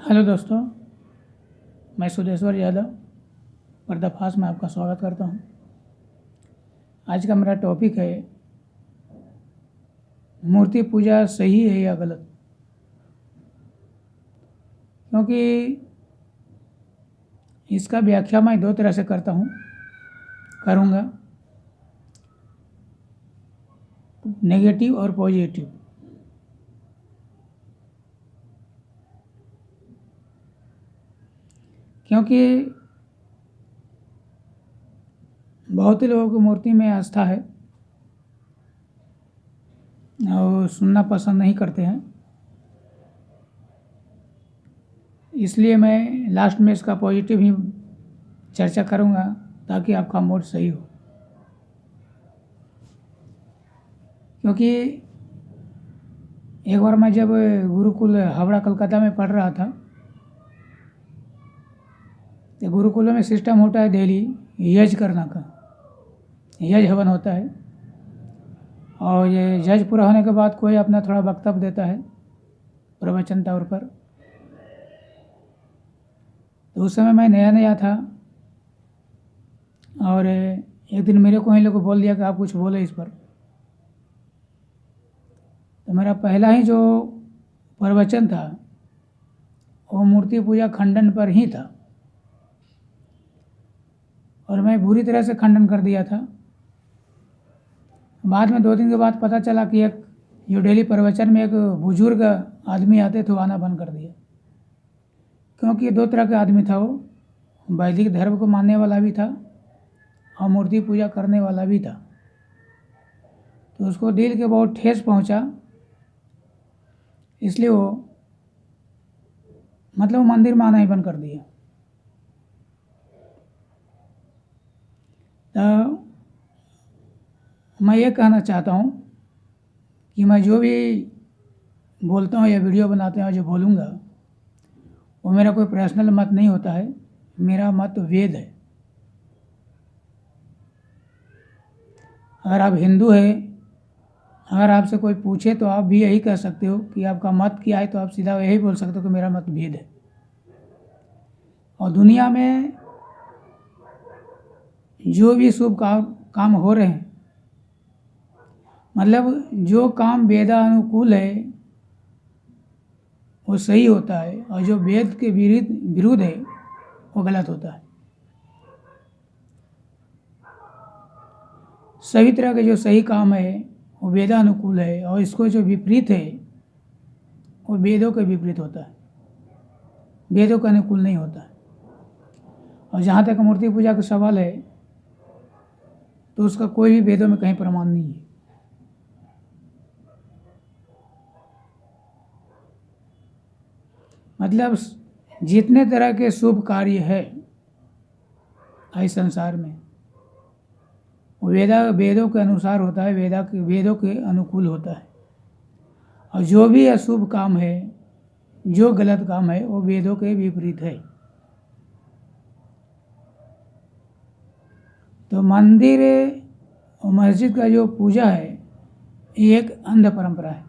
Hello दोस्तों, मैं सुदेश्वर यादव पर्दाफाश में आपका स्वागत करता हूं। आज का मेरा टॉपिक है मूर्ति पूजा सही है या गलत। क्योंकि इसका व्याख्या मैं दो तरह से करूंगा, नेगेटिव और पॉजिटिव। क्योंकि बहुत ही लोगों को मूर्ति में आस्था है और सुनना पसंद नहीं करते हैं, इसलिए मैं लास्ट में इसका पॉजिटिव ही चर्चा करूंगा ताकि आपका मूड सही हो। क्योंकि एक बार मैं जब गुरुकुल हावड़ा कलकत्ता में पढ़ रहा था, तो गुरुकुलों में सिस्टम होता है डेली यज्ञ करना का, यज्ञ हवन होता है। और ये यज्ञ पूरा होने के बाद कोई अपना थोड़ा वक्तव्य देता है प्रवचन तौर पर। तो उस समय मैं नया नया था और एक दिन मेरे को इन लोगों को बोल दिया कि आप कुछ बोले इस पर। तो मेरा पहला ही जो प्रवचन था वो मूर्ति पूजा खंडन पर ही था और मैं बुरी तरह से खंडन कर दिया था। बाद में 2 दिन के बाद पता चला कि एक जो डेली प्रवचन में एक बुजुर्ग आदमी आते थे, वो आना बंद कर दिया। क्योंकि 2 तरह का आदमी था, वो वैदिक धर्म को मानने वाला भी था और मूर्ति पूजा करने वाला भी था। तो उसको दिल के बहुत ठेस पहुंचा, इसलिए वो मंदिर में आना ही बंद कर दिया। तो मैं ये कहना चाहता हूँ कि मैं जो भी बोलता हूँ या वीडियो बनाते हैं जो बोलूँगा वो मेरा कोई पर्सनल मत नहीं होता है, मेरा मत वेद है। अगर आप हिंदू हैं, अगर आपसे कोई पूछे तो आप भी यही कह सकते हो कि आपका मत क्या है, तो आप सीधा यही बोल सकते हो कि मेरा मत वेद है। और दुनिया में जो भी शुभ काम हो रहे हैं, जो काम वेदानुकूल है वो सही होता है और जो वेद के विरुद्ध है वो गलत होता है। सभी तरह के जो सही काम है वो वेदानुकूल है और इसको जो विपरीत है वो वेदों के विपरीत होता है, वेदों के अनुकूल नहीं होता है। और जहाँ तक मूर्ति पूजा का सवाल है तो उसका कोई भी वेदों में कहीं प्रमाण नहीं है। जितने तरह के शुभ कार्य है इस संसार में वेदों के अनुसार होता है, वेदों के अनुकूल होता है। और जो भी अशुभ काम है, जो गलत काम है, वो वेदों के विपरीत है। तो मंदिर और मस्जिद का जो पूजा है ये एक अंध परंपरा है।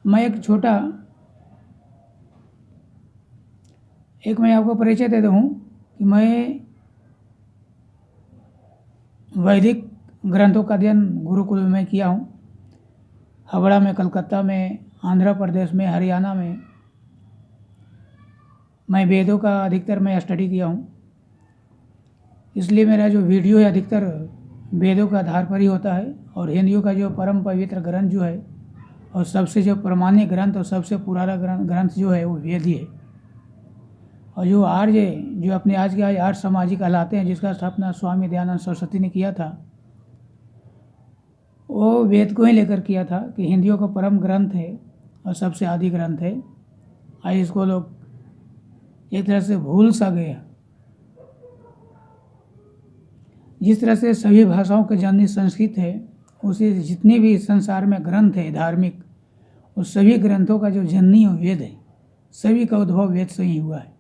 मैं आपको परिचय देता हूँ कि मैं वैदिक ग्रंथों का अध्ययन गुरुकुल में किया हूँ, हावड़ा में, कलकत्ता में, आंध्र प्रदेश में, हरियाणा में। मैं वेदों का अधिकतर मैं स्टडी किया हूँ, इसलिए मेरा जो वीडियो है अधिकतर वेदों के आधार पर ही होता है। और हिंदुओं का जो परम पवित्र ग्रंथ जो है और सबसे जो प्रमाणिक ग्रंथ और सबसे पुराना ग्रंथ जो है वो वेद ही है। और जो आर्य जो अपने आज के आर्य समाजी कहलाते हैं, जिसका स्थापना स्वामी दयानंद सरस्वती ने किया था, वो वेद को ही लेकर किया था कि हिंदुओं का परम ग्रंथ है और सबसे आदि ग्रंथ है। आज इसको लोग एक तरह से भूल सा गए। जिस तरह से सभी भाषाओं के जननी संस्कृत है, उसी जितने भी संसार में ग्रंथ है धार्मिक, उस सभी ग्रंथों का जो जननी वेद है, सभी का उद्भव वेद से ही हुआ है।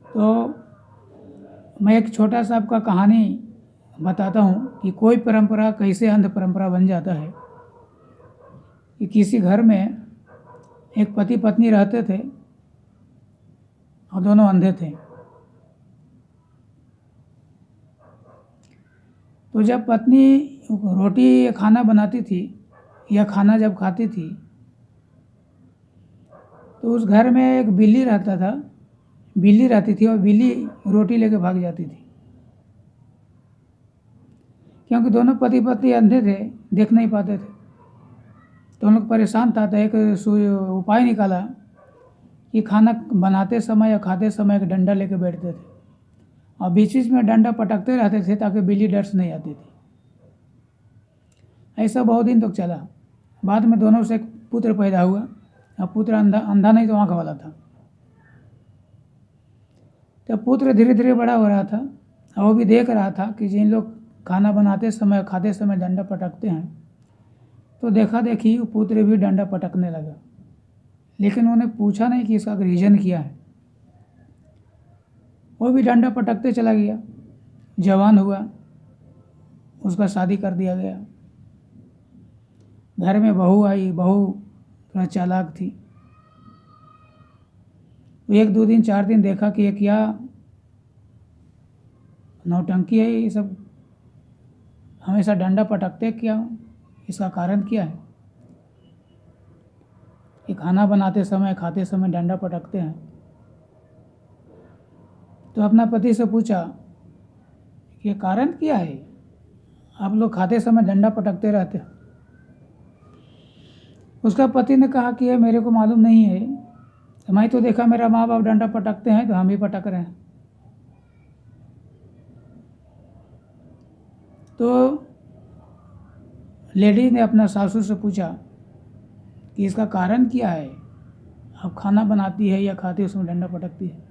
तो मैं एक छोटा सा आपका कहानी बताता हूँ कि कोई परंपरा कैसे अंध परंपरा बन जाता है। कि किसी घर में एक पति पत्नी रहते थे और दोनों अंधे थे। तो जब पत्नी रोटी या खाना बनाती थी या खाना जब खाती थी तो उस घर में एक बिल्ली रहती थी और बिल्ली रोटी लेके भाग जाती थी। क्योंकि दोनों पति पत्नी अंधे थे, देख नहीं पाते थे, तो उन लोग परेशान था। तो एक उपाय निकाला कि खाना बनाते समय या खाते समय एक डंडा लेके बैठते थे और बीच बीच में डंडा पटकते रहते थे ताकि बिल्ली डर से नहीं आती थी। ऐसा बहुत दिन तक चला। बाद में दोनों से एक पुत्र पैदा हुआ और पुत्र अंधा नहीं तो आँख वाला था। तो पुत्र धीरे धीरे बड़ा हो रहा था और वो भी देख रहा था कि जिन लोग खाना बनाते समय खाते समय डंडा पटकते हैं, तो देखा देखी वो पुत्र भी डंडा पटकने लगा। लेकिन उन्होंने पूछा नहीं कि इसका रीज़न क्या है। वो भी डंडा पटकते चला गया, जवान हुआ, उसका शादी कर दिया गया। घर में बहू आई, बहू थोड़ा चालाक थी। एक दो दिन 4 दिन देखा कि ये क्या नौटंकी है, ये सब हमेशा डंडा पटकते क्या, इसका कारण क्या है कि खाना बनाते समय खाते समय डंडा पटकते हैं। तो अपना पति से पूछा कि ये कारण क्या है, आप लोग खाते समय डंडा पटकते रहते हैं। उसका पति ने कहा कि ये मेरे को मालूम नहीं है, मैं तो देखा मेरा माँ बाप डंडा पटकते हैं तो हम भी पटक रहे हैं। तो लेडी ने अपना सासू से पूछा कि इसका कारण क्या है, आप खाना बनाती है या खाती है उसमें डंडा पटकती है।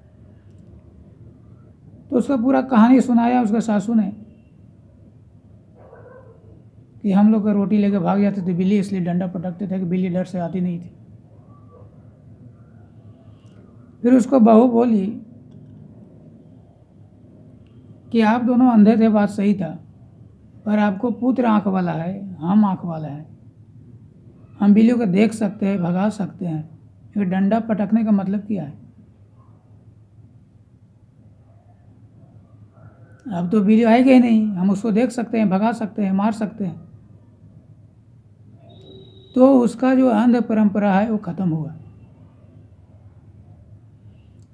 तो उसका पूरा कहानी सुनाया उसके सासू ने कि हम लोग रोटी लेके भाग जाते थे बिल्ली, इसलिए डंडा पटकते थे कि बिल्ली डर से आती नहीं थी। फिर उसको बहू बोली कि आप दोनों अंधे थे, बात सही था, पर आपको पुत्र आँख वाला है, हम आँख वाला है, हम बिल्लियों को देख सकते हैं, भगा सकते हैं। ये डंडा पटकने का मतलब क्या है? अब तो बिल्ली आएगी ही नहीं, हम उसको देख सकते हैं, भगा सकते हैं, मार सकते हैं। तो उसका जो अंध परंपरा है वो खत्म हुआ।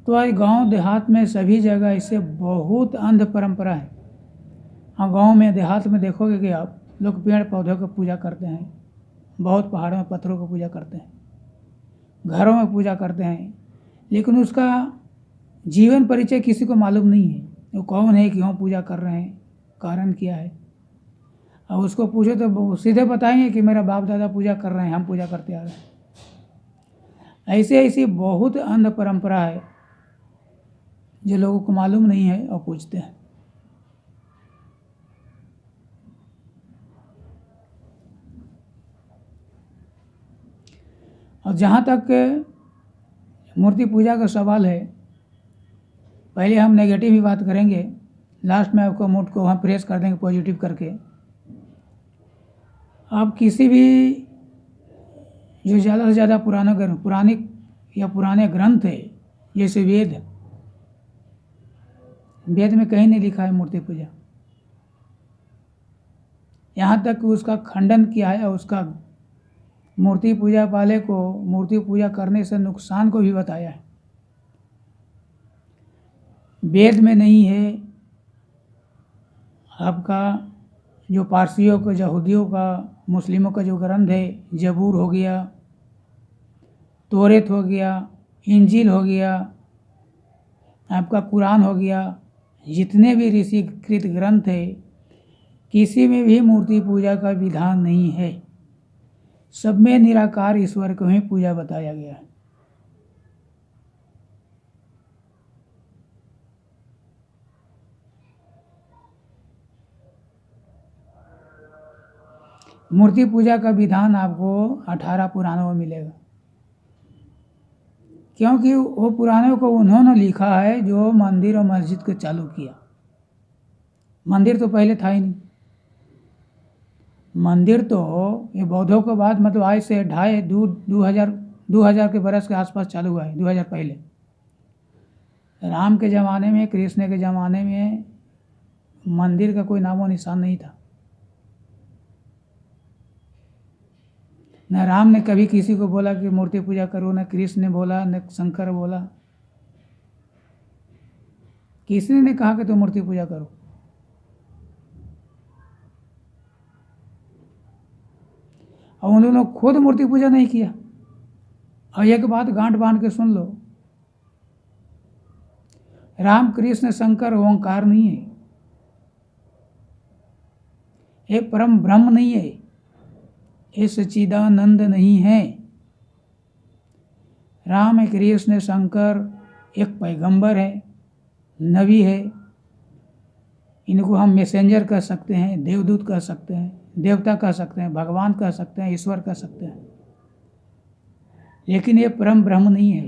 तो आज गांव देहात में सभी जगह इससे बहुत अंध परंपरा है। हाँ, गांव में देहात में देखोगे कि आप लोग पेड़ पौधों की पूजा करते हैं, बहुत पहाड़ों में पत्थरों की पूजा करते हैं, घरों में पूजा करते हैं, लेकिन उसका जीवन परिचय किसी को मालूम नहीं है। वो कौन है, क्यों पूजा कर रहे हैं, कारण क्या है। अब उसको पूछो तो वो सीधे बताएंगे कि मेरा बाप दादा पूजा कर रहे हैं, हम पूजा करते आ रहे हैं। ऐसे ऐसी बहुत अंध परंपरा है जो लोगों को मालूम नहीं है और पूछते हैं। और जहाँ तक मूर्ति पूजा का सवाल है, पहले हम नेगेटिव ही बात करेंगे, लास्ट में आपको मूड को हम प्रेस कर देंगे पॉजिटिव करके। आप किसी भी जो ज़्यादा से ज़्यादा पुराने ग्रंथ है, जैसे वेद में कहीं नहीं लिखा है मूर्ति पूजा। यहाँ तक कि उसका खंडन किया है और उसका मूर्ति पूजा वाले को मूर्ति पूजा करने से नुकसान को भी बताया है। वेद में नहीं है। आपका जो पारसियों का, यहूदियों का, मुस्लिमों का जो ग्रंथ है, जबूर हो गया, तौरेत हो गया, इंजील हो गया, आपका कुरान हो गया, जितने भी ऋषिकृत ग्रंथ है, किसी में भी मूर्ति पूजा का विधान नहीं है। सब में निराकार ईश्वर को ही पूजा बताया गया है। मूर्ति पूजा का विधान आपको 18 पुराणों में मिलेगा, क्योंकि वो पुराणों को उन्होंने लिखा है जो मंदिर और मस्जिद को चालू किया। मंदिर तो पहले था ही नहीं। मंदिर तो ये बौद्धों के बाद, मतलब आज से 2500-2000 2000 के बरस के आसपास चालू हुआ है, 2000 पहले। राम के ज़माने में, कृष्ण के ज़माने में मंदिर का कोई नामो निशान नहीं था। न राम ने कभी किसी को बोला कि मूर्ति पूजा करो, न कृष्ण ने बोला, न शंकर बोला। किसने ने कहा कि तुम मूर्ति पूजा करो? और उन्होंने खुद मूर्ति पूजा नहीं किया। और एक बात गांठ बांध के सुन लो, राम कृष्ण शंकर ओंकार नहीं है, ये परम ब्रह्म नहीं है, ये सच्चिदानंद नहीं है। राम कृष्ण शंकर एक पैगंबर है, नबी है। इनको हम मैसेंजर कह सकते हैं, देवदूत कह सकते हैं, देवता कह सकते हैं, भगवान कह सकते हैं, ईश्वर कह सकते हैं। लेकिन ये परम ब्रह्म नहीं है,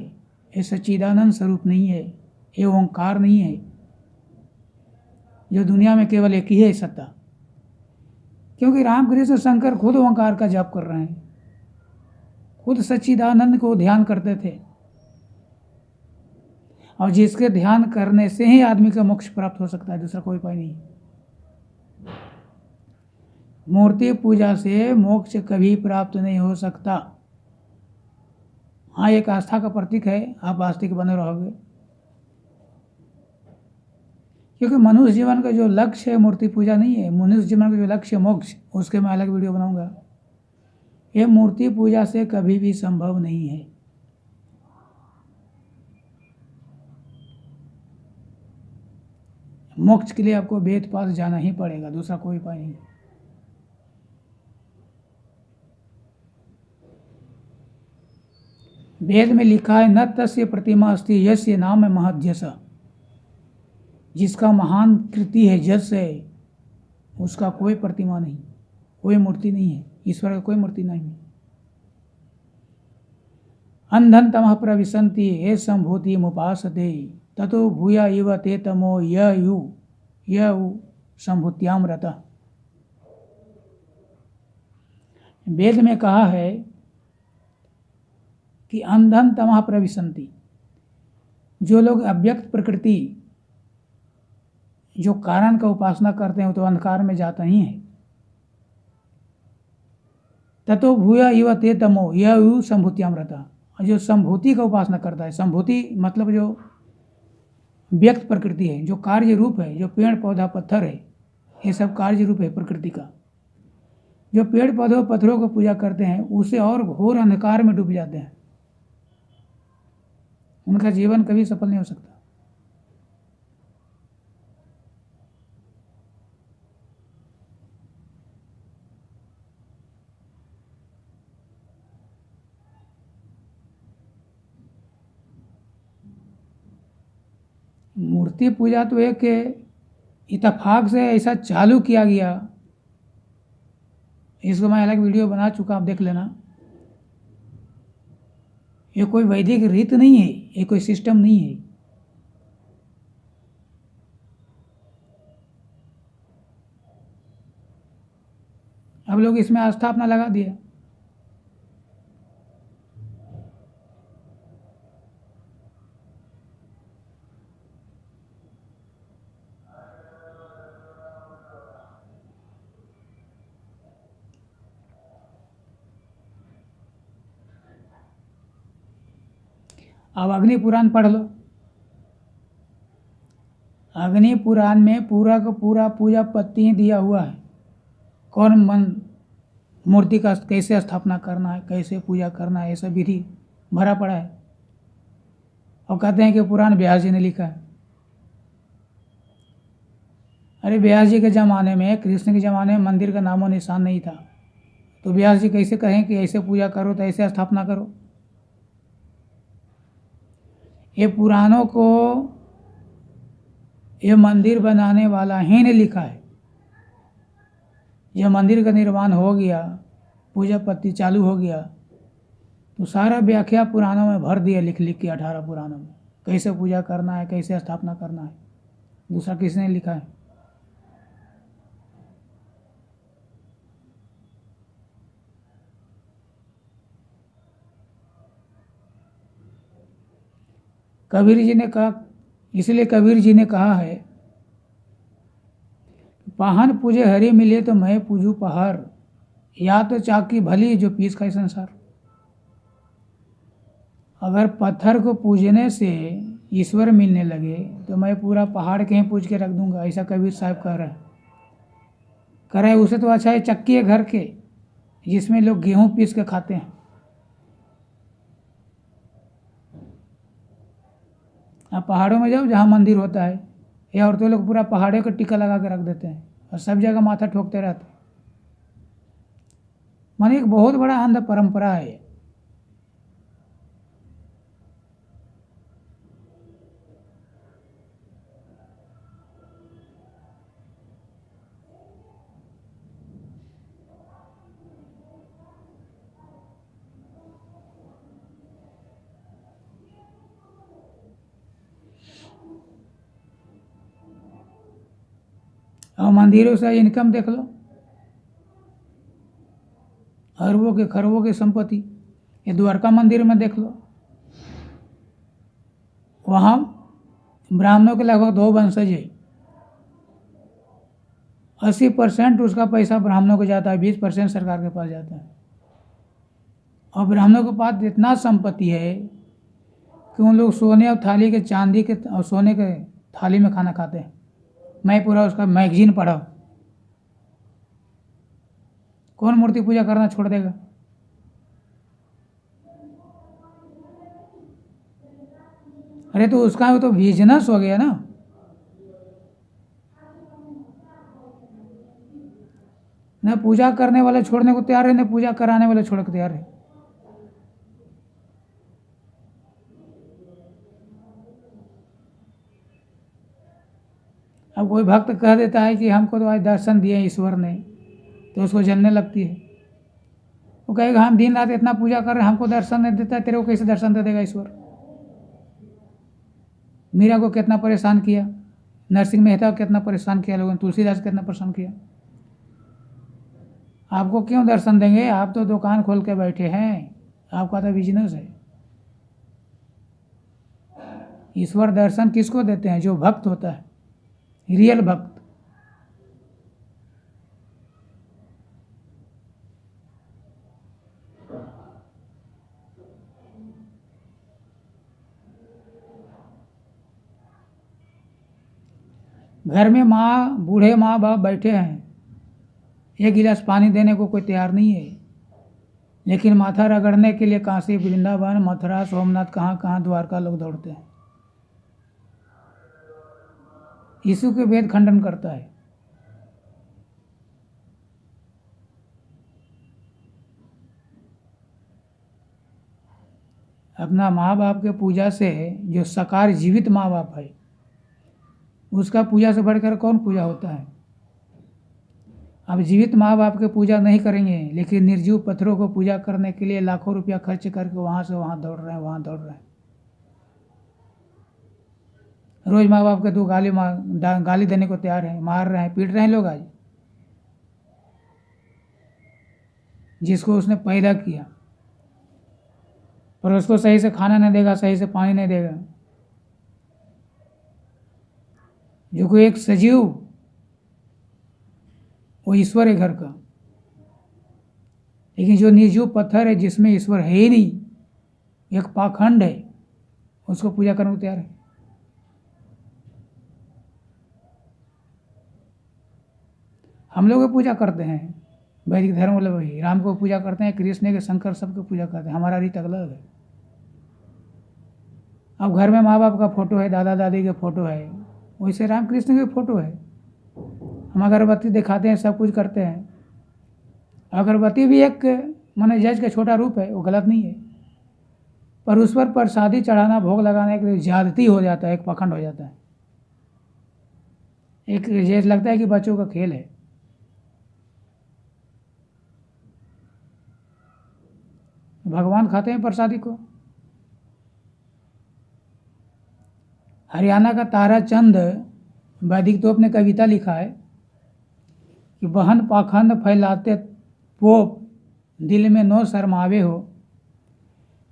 ये सच्चिदानंद स्वरूप नहीं है, ये ओंकार नहीं है, जो दुनिया में केवल एक ही है सत्ता। क्योंकि रामकृष्ण शंकर खुद ओंकार का जाप कर रहे हैं, खुद सच्चिदानंद को ध्यान करते थे। और जिसके ध्यान करने से ही आदमी का मोक्ष प्राप्त हो सकता है, दूसरा कोई उपाय नहीं। मूर्ति पूजा से मोक्ष कभी प्राप्त नहीं हो सकता। हाँ, एक आस्था का प्रतीक है, आप आस्तिक बने रहोगे। क्योंकि मनुष्य जीवन का जो लक्ष्य है मूर्ति पूजा नहीं है, मनुष्य जीवन का जो लक्ष्य है मोक्ष, उसके मैं अलग वीडियो बनाऊंगा। ये मूर्ति पूजा से कभी भी संभव नहीं है। मोक्ष के लिए आपको वेद पास जाना ही पड़ेगा, दूसरा कोई उपाय नहीं। वेद में लिखा है, न तस्य प्रतिमा अस्ति यस्य नाम महद्यस। जिसका महान कृति है, जस है, उसका कोई प्रतिमा नहीं, कोई मूर्ति नहीं है, ईश्वर का कोई मूर्ति नहीं है। अंधन तमः प्रविशन्ति ये संभूति मुपासते ततो भूया इव ते तमो यु संभूत्याम रतः। वेद में कहा है कि अंधन तमः प्रविशन्ति, जो लोग अव्यक्त प्रकृति, जो कारण का उपासना करते हैं, तो अंधकार में जाते ही हैं। ततो भूया इव ते तमो यु संभूत्याम रतः। जो संभूति का उपासना करता है, संभूति मतलब जो व्यक्त प्रकृति है, जो कार्य रूप है, जो पेड़ पौधा पत्थर है, ये सब कार्य रूप है प्रकृति का। जो पेड़ पौधों पत्थरों को पूजा करते हैं, उसे और घोर अंधकार में डूब जाते हैं, उनका जीवन कभी सफल नहीं हो सकता। मूर्ति पूजा तो एक इत्तेफाक से ऐसा चालू किया गया, इसको मैं अलग वीडियो बना चुका, आप देख लेना। ये कोई वैदिक रीत नहीं है, ये कोई सिस्टम नहीं है। अब लोग इसमें आस्था अपना लगा दिया। अब अग्नि पुराण पढ़ लो। अग्नि पुराण में पूरा का पूरा पूजा पत्ती दिया हुआ है, कौन मन मूर्ति का कैसे स्थापना करना है, कैसे पूजा करना है, ये सब विधि भरा पड़ा है। और कहते हैं कि पुराण व्यास जी ने लिखा है। अरे व्यास जी के ज़माने में, कृष्ण के ज़माने में मंदिर का नामो निशान नहीं था, तो व्यास जी कैसे कहें कि ऐसे पूजा करो, तो ऐसे स्थापना करो? ये पुराणों को ये मंदिर बनाने वाला ही ने लिखा है। जब मंदिर का निर्माण हो गया, पूजा पत्ती चालू हो गया, तो सारा व्याख्या पुराणों में भर दिया, लिख लिख के 18 पुराणों में, कैसे पूजा करना है, कैसे स्थापना करना है। दूसरा किसने लिखा है? कबीर जी ने कहा, इसलिए कबीर जी ने कहा है, पाहन पूजे हरि मिले तो मैं पूजू पहाड़, या तो चाकी भली जो पीस खाए संसार। अगर पत्थर को पूजने से ईश्वर मिलने लगे तो मैं पूरा पहाड़ कहीं पूज के रख दूंगा, ऐसा कबीर साहब कह रहे हैं। कह रहे उसे तो अच्छा है चक्की है घर के जिसमें लोग गेहूं पीस के खाते हैं। आप पहाड़ों में जाओ जहाँ मंदिर होता है, ये औरतें लोग पूरा पहाड़ों को टीका लगा के रख देते हैं और सब जगह माथा ठोकते रहते हैं। माने एक बहुत बड़ा अंध परंपरा है। और मंदिरों से इनकम देख लो, अरबों के खरबों की संपत्ति। ये द्वारका मंदिर में देख लो, वहाँ ब्राह्मणों के लगभग 2 वंशज है। 80% उसका पैसा ब्राह्मणों को जाता है, 20% सरकार के पास जाता है। और ब्राह्मणों के पास इतना संपत्ति है कि उन लोग सोने और थाली के, चांदी के और सोने के थाली में खाना खाते हैं। मैं पूरा उसका मैगजीन पढ़ा। कौन मूर्ति पूजा करना छोड़ देगा? अरे तो उसका तो बिजनेस हो गया ना। न पूजा करने वाले छोड़ने को तैयार है, न पूजा कराने वाले छोड़ने को तैयार है। अब कोई भक्त कह देता है कि हमको तो आज दर्शन दिए ईश्वर ने, तो उसको जलने लगती है। वो कहेगा हम दिन रात इतना पूजा कर रहे हैं, हमको दर्शन नहीं देता, तेरे को कैसे दर्शन दे देगा ईश्वर? मीरा को कितना परेशान किया, नरसिंह मेहता को कितना परेशान किया लोगों ने, तुलसीदास को कितना परेशान किया। आपको क्यों दर्शन देंगे? आप तो दुकान खोल के बैठे हैं, आपका तो बिजनेस है। ईश्वर दर्शन किसको देते हैं? जो भक्त होता है, रियल भक्त। घर में बूढ़े माँ बाप बैठे हैं, एक गिलास पानी देने को कोई तैयार नहीं है, लेकिन माथा रगड़ने के लिए काशी, वृंदावन, मथुरा, सोमनाथ, कहाँ कहाँ द्वारका लोग दौड़ते हैं। यीशु के वेद खंडन करता है। अपना माँ बाप के पूजा से, जो साकार जीवित माँ बाप है, उसका पूजा से बढ़कर कौन पूजा होता है? अब जीवित माँ बाप के पूजा नहीं करेंगे, लेकिन निर्जीव पत्थरों को पूजा करने के लिए लाखों रुपया खर्च करके वहाँ से वहाँ दौड़ रहे हैं, वहाँ दौड़ रहे हैं। रोज माँ बाप के 2 गाली देने को तैयार है, मार रहे हैं, पीट रहे हैं लोग आज। जिसको उसने पैदा किया, पर उसको सही से खाना नहीं देगा, सही से पानी नहीं देगा। जो कोई एक सजीव, वो ईश्वर है घर का। लेकिन जो निर्जीव पत्थर है, जिसमें ईश्वर है ही नहीं, एक पाखंड है, उसको पूजा करने को तैयार है। हम लोग पूजा करते हैं, वैदिक धर्म वाले वही राम को पूजा करते हैं, कृष्ण के, शंकर सबको पूजा करते हैं। हमारा रीत अलग है। अब घर में माँ बाप का फोटो है, दादा दादी के फोटो है, वैसे राम कृष्ण की फोटो है। हम अगरबत्ती दिखाते हैं, सब कुछ करते हैं। अगरबत्ती भी एक माने जज का छोटा रूप है, वो गलत नहीं है, पर उस पर प्रसादी चढ़ाना, भोग लगाने के लिए ज्यादती हो जाता है, एक पखंड हो जाता है। एक जैसे लगता है कि बच्चों का खेल है। भगवान खाते हैं प्रसादी को। हरियाणा का ताराचंद वैदिक तोप ने कविता लिखा है कि बहन पाखंड फैलाते पोप, दिल में नो शर्मावे हो,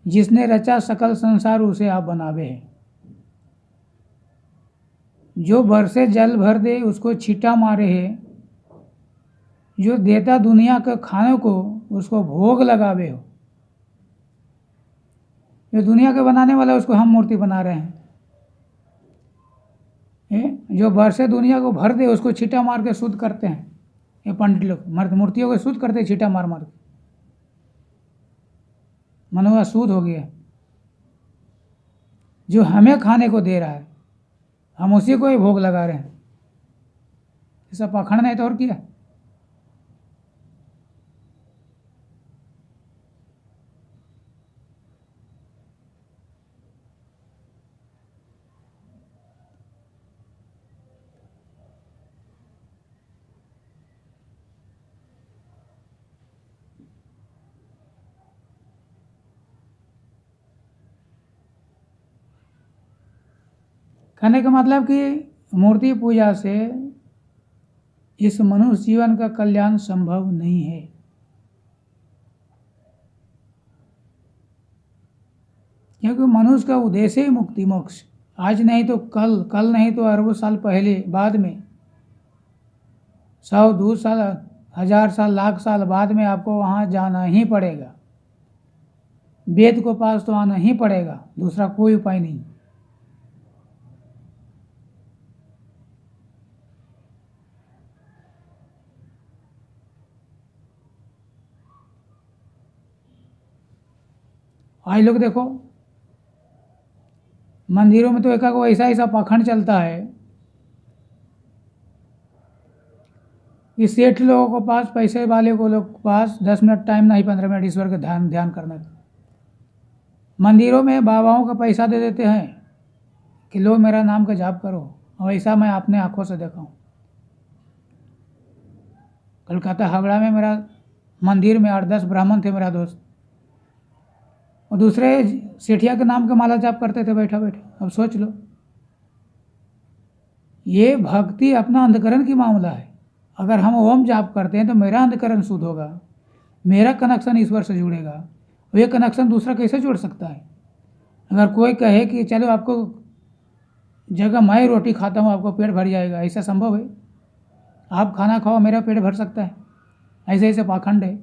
जिसने रचा सकल संसार उसे आप बनावे है। जो बरसे जल भर दे उसको छींटा मारे है, जो देता दुनिया के खानों को उसको भोग लगावे हो। जो दुनिया के बनाने वाला है उसको हम मूर्ति बना रहे हैं। जो बरसे दुनिया को भर दे उसको छींटा मार के शुद्ध करते हैं ये पंडित लोग। मूर्तियों को शुद्ध करते छींटा मार मार के, मनुआ शुद्ध हो गया। जो हमें खाने को दे रहा है हम उसी को ही भोग लगा रहे हैं। ऐसा पाखंड नहीं तो और क्या। कहने का मतलब कि मूर्ति पूजा से इस मनुष्य जीवन का कल्याण संभव नहीं है। क्योंकि मनुष्य का उद्देश्य ही मुक्ति मोक्ष। आज नहीं तो कल, कल नहीं तो अरबों साल पहले, बाद में 100, 200 साल, 1000 साल, लाख साल बाद में आपको वहाँ जाना ही पड़ेगा। वेद को पास तो आना ही पड़ेगा, दूसरा कोई उपाय नहीं। आज लोग देखो मंदिरों में तो एक ऐसा ऐसा पाखंड चलता है कि सेठ लोगों के पास, पैसे वाले को लोग के पास 10 मिनट टाइम नहीं, 15 मिनट ईश्वर के ध्यान करने का। मंदिरों में बाबाओं का पैसा दे देते हैं कि लो मेरा नाम का जाप करो, और ऐसा मैं अपने आंखों से देखा हूँ। कलकत्ता हावड़ा में मेरा मंदिर में 8-10 ब्राह्मण थे मेरा दोस्त, और दूसरे सेठिया के नाम का माला जाप करते थे बैठा बैठा। अब सोच लो, ये भक्ति अपना अंधकरण की मामला है। अगर हम ओम जाप करते हैं तो मेरा अंधकरण शुद्ध होगा, मेरा कनेक्शन ईश्वर से जुड़ेगा। ये कनेक्शन दूसरा कैसे जोड़ सकता है। अगर कोई कहे कि चलो आपको जगह मैं रोटी खाता हूँ आपको पेट भर जाएगा, ऐसा संभव है? आप खाना खाओ मेरा पेट भर सकता है? ऐसे ऐसे पाखंड है।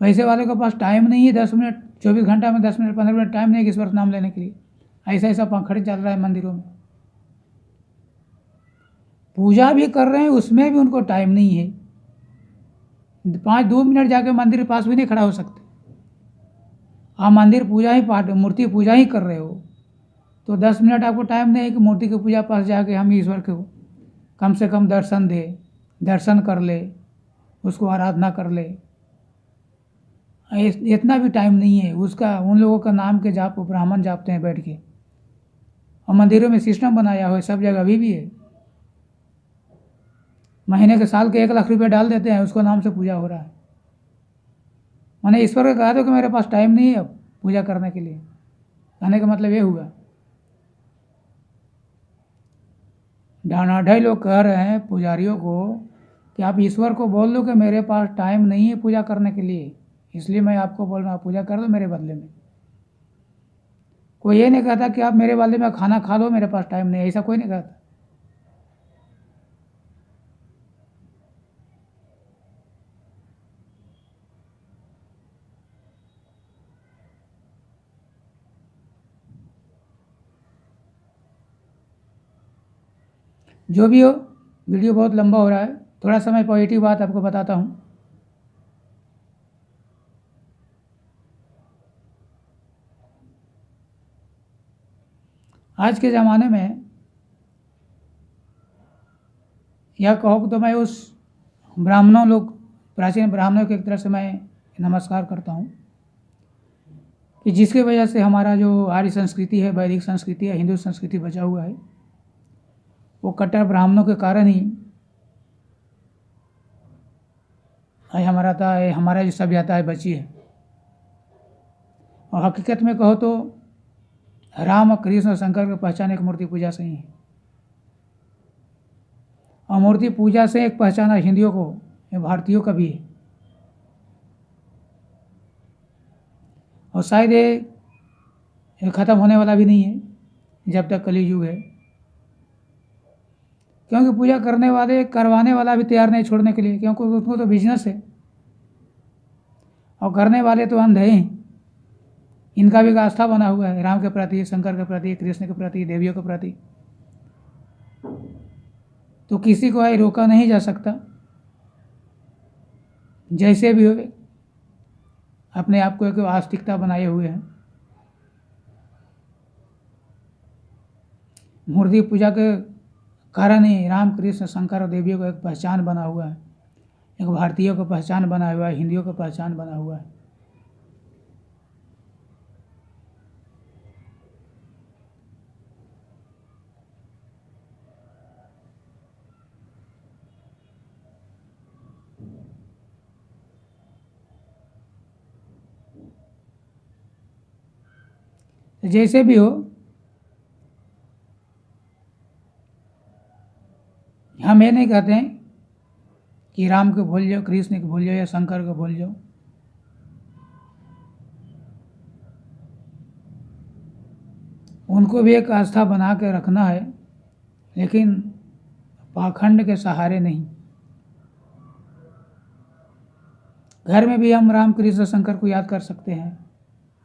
पैसे वाले के पास टाइम नहीं है 10 मिनट, 24 घंटा में 10 मिनट 15 मिनट टाइम नहीं है ईश्वर नाम लेने के लिए। ऐसा ऐसा पाखंड चल रहा है मंदिरों में। पूजा भी कर रहे हैं उसमें भी उनको टाइम नहीं है। 2 मिनट जाके मंदिर के पास भी नहीं खड़ा हो सकते। आप मंदिर पूजा ही पाठ, मूर्ति पूजा ही कर रहे हो तो 10 मिनट आपको टाइम नहीं है कि मूर्ति की पूजा पास जाके हम ईश्वर को कम से कम दर्शन दे, दर्शन कर ले, उसको आराधना कर ले। इतना भी टाइम नहीं है उसका। उन लोगों का नाम के जाप ब्राह्मण जापते हैं बैठ के, और मंदिरों में सिस्टम बनाया हुआ है, सब जगह अभी भी है। महीने के साल के 1 लाख रुपये डाल देते हैं, उसको नाम से पूजा हो रहा है। मैंने ईश्वर को कहा था कि मेरे पास टाइम नहीं है अब पूजा करने के लिए। कहने का मतलब ये हुआ। ढाई लोग कह रहे हैं पुजारियों को कि आप ईश्वर को बोल दो कि मेरे पास टाइम नहीं है पूजा करने के लिए, इसलिए मैं आपको बोल रहा हूँ पूजा कर दो मेरे बदले में। कोई ये नहीं कहता कि आप मेरे बदले में खाना खा लो, मेरे पास टाइम नहीं है, ऐसा कोई नहीं कहता। जो भी हो, वीडियो बहुत लंबा हो रहा है, थोड़ा सा मैं पॉजिटिव बात आपको बताता हूँ। आज के ज़माने में यह कहो तो मैं उस ब्राह्मणों लोग, प्राचीन ब्राह्मणों की एक तरह से मैं नमस्कार करता हूँ कि जिसकी वजह से हमारा जो आर्य संस्कृति है, वैदिक संस्कृति है, हिंदू संस्कृति बचा हुआ है, वो कट्टर ब्राह्मणों के कारण ही हमारा जो सभ्यता है बची है। और हकीकत में कहो तो राम, कृष्ण और शंकर की पहचान एक मूर्ति पूजा से ही है। और मूर्ति पूजा से एक पहचान हिंदुओं को, भारतीयों का भी है। और शायद ये ख़त्म होने वाला भी नहीं है जब तक कलयुग है। क्योंकि पूजा करने वाले, करवाने वाला भी तैयार नहीं छोड़ने के लिए, क्योंकि उसको तो बिजनेस है, और करने वाले तो अंध हैं। इनका भी आस्था बना हुआ है राम के प्रति, शंकर के प्रति, कृष्ण के प्रति, देवियों के प्रति। तो किसी को आई रोका नहीं जा सकता। जैसे भी हो, अपने आप को एक आस्तिकता बनाए हुए हैं। मूर्ति पूजा के कारण ही राम, कृष्ण, शंकर और देवियों का एक पहचान बना हुआ है, एक भारतीयों का पहचान बना हुआ है, हिंदियों का पहचान बना हुआ है। जैसे भी हो, हम ये नहीं कहते हैं कि राम को भूल जाओ, कृष्ण को भूल जाओ या शंकर को भूल जाओ। उनको भी एक आस्था बना के रखना है, लेकिन पाखंड के सहारे नहीं। घर में भी हम राम, कृष्ण, शंकर को याद कर सकते हैं,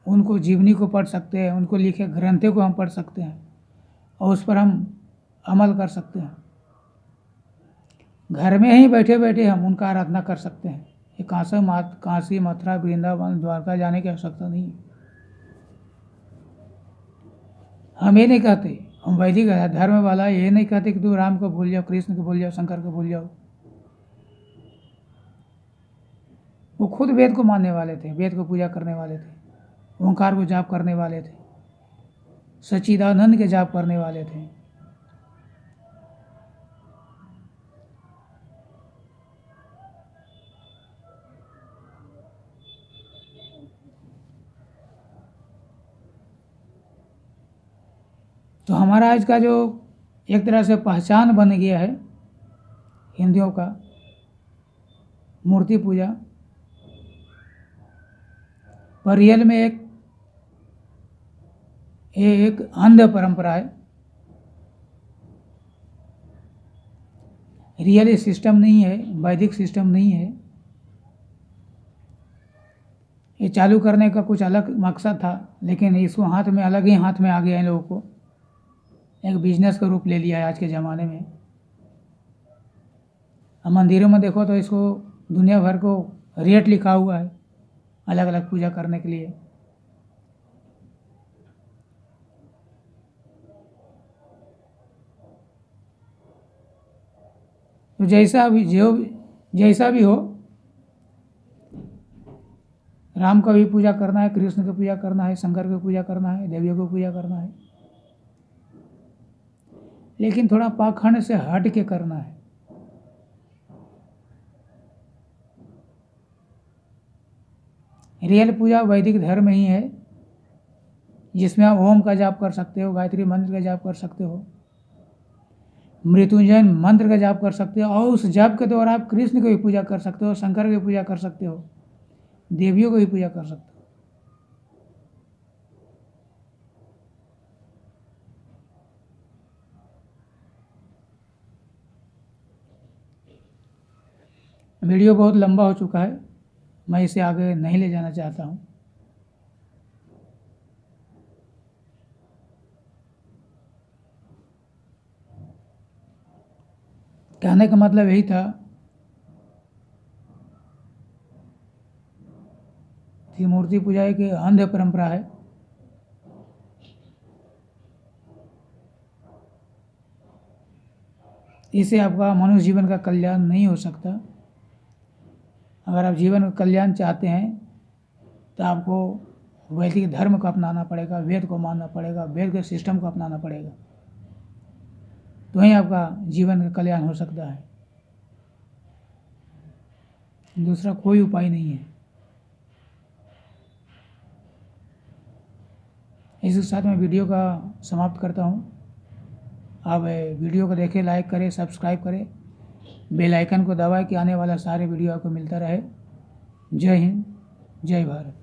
उनको जीवनी को पढ़ सकते हैं, उनको लिखे ग्रंथों को हम पढ़ सकते हैं और उस पर हम अमल कर सकते हैं। घर में ही बैठे बैठे हम उनका आराधना कर सकते हैं। ये काशी, मथुरा, वृंदावन, द्वारका जाने की आवश्यकता नहीं है। हम ये नहीं कहते, हम वैदिक धर्म वाला ये नहीं कहते कि तू राम को भूल जाओ, कृष्ण को भूल जाओ, शंकर को भूल जाओ। वो खुद वेद को मानने वाले थे, वेद को पूजा करने वाले थे, ओंकार को जाप करने वाले थे, सच्चिदानंद के जाप करने वाले थे। तो हमारा आज का जो एक तरह से पहचान बन गया है हिंदुओं का, मूर्ति पूजा, पर रियल में एक अंध परंपरा है। रियल सिस्टम नहीं है, वैदिक सिस्टम नहीं है। ये चालू करने का कुछ अलग मकसद था, लेकिन इसको हाथ में अलग ही हाथ में आ गया इन लोगों को, एक बिजनेस का रूप ले लिया है आज के ज़माने में। अब मंदिरों में देखो तो इसको दुनिया भर को रेट लिखा हुआ है अलग अलग पूजा करने के लिए। तो जैसा भी हो, राम का भी पूजा करना है, कृष्ण की पूजा करना है, शंकर की पूजा करना है, देवियों की पूजा करना है, लेकिन थोड़ा पाखंड से हट के करना है। रियल पूजा वैदिक धर्म ही है, जिसमें आप ओम का जाप कर सकते हो, गायत्री मंत्र का जाप कर सकते हो, मृत्युंजय मंत्र का जाप कर सकते हो, और उस जाप के द्वारा आप कृष्ण की भी पूजा कर सकते हो, शंकर की पूजा कर सकते हो, देवियों की भी पूजा कर सकते हो। वीडियो बहुत लंबा हो चुका है, मैं इसे आगे नहीं ले जाना चाहता हूँ। कहने का मतलब यही था कि मूर्ति पूजा एक अंध परंपरा है। इससे आपका मनुष्य जीवन का कल्याण नहीं हो सकता। अगर आप जीवन का कल्याण चाहते हैं तो आपको वैदिक धर्म को अपनाना पड़ेगा, वेद को मानना पड़ेगा, वेद के सिस्टम को अपनाना पड़ेगा, तो ही आपका जीवन का कल्याण हो सकता है। दूसरा कोई उपाय नहीं है। इसी साथ मैं वीडियो का समाप्त करता हूँ। आप वीडियो को देखें, लाइक करें, सब्सक्राइब करें, बेल आइकन को दबाएं कि आने वाला सारे वीडियो आपको मिलता रहे। जय हिंद, जय भारत।